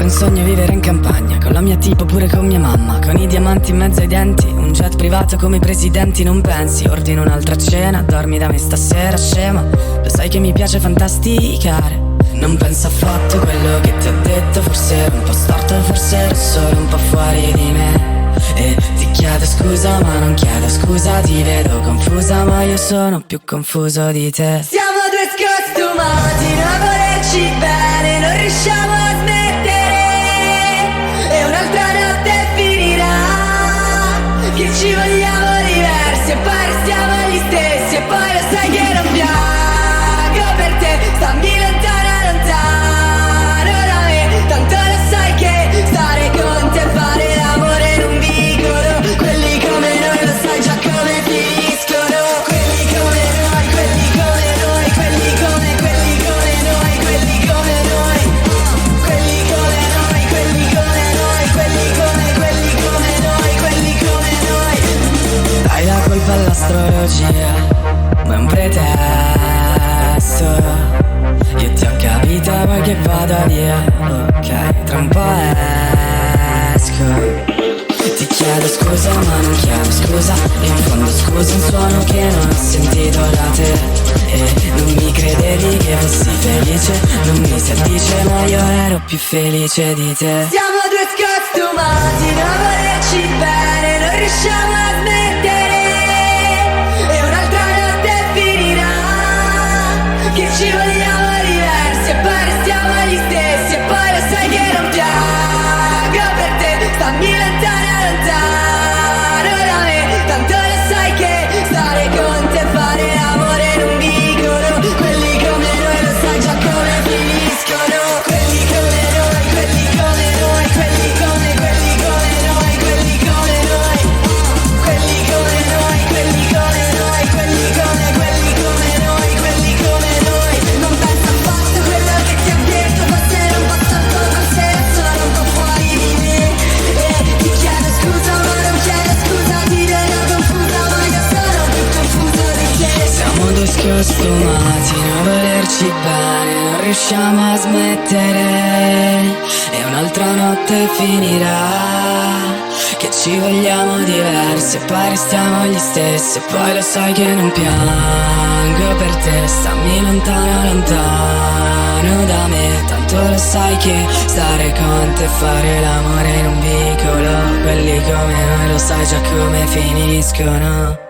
un sogno vivere in campagna, con la mia tipo pure con mia mamma, con i diamanti in mezzo ai denti, un jet privato come i presidenti. Non pensi, ordino un'altra cena, dormi da me stasera scema. Lo sai che mi piace fantasticare. Non penso affatto a quello che ti ho detto, forse ero un po' storto, forse ero solo un po' fuori di me. E ti chiedo scusa ma non chiedo scusa, ti vedo confusa ma io sono più confuso di te. Siamo due scostumati a volerci bene, non riusciamo a smettere, e un'altra notte finirà, che ci vogliamo diversi e poi restiamo gli stessi, e poi lo sai che non piango per te, stammi lontano lontano da me, tanto lo sai che stare con te, fare l'amore in un vicolo, quelli come noi lo sai già come finiscono, quelli come noi, quelli come noi, quelli come noi, quelli come noi, quelli come noi, quelli come noi, quelli come noi, quelli come noi. Dai la colpa all'astrologia, ma è un pretesto. Io ti ho capito, vuoi che vada via? Ok, tra un po' esco. Ti chiedo scusa ma non chiedo scusa, in fondo scusa un suono che non ho sentito da te. E non mi credevi che fossi felice, non mi si addice ma io ero più felice di te. Siamo due scostumati a volerci bene, non riusciamo a smettere, e un'altra notte finirà, che ci vogliamo diversi e poi restiamo gli stessi, e poi lo sai che non piango per te, stammi lontano lontano da me, tanto lo sai che stare con te, fare l'amore in un vicolo, quelli come noi lo sai già come finiscono, quelli come noi, quelli come noi, quelli come noi, quelli come noi, quelli come noi, quelli come noi, quelli come noi, quelli come noi. Non penso affatto a quello che ti ho detto, forse ero un po' stanco, forse ero solo un po' fuori di me, e ti chiedo scusa ma non chiedo scusa, ti vedo confusa ma io sono più confuso di te. Siamo due scostumati a volerci bene, non riusciamo a smettere, e un'altra notte finirà, che ci vogliamo diversi e poi restiamo gli stessi, e poi lo sai che non piango per te, stammi lontano lontano da me, tanto lo sai che stare con te, fare l'amore in un vicolo, quelli come noi lo sai già come finiscono.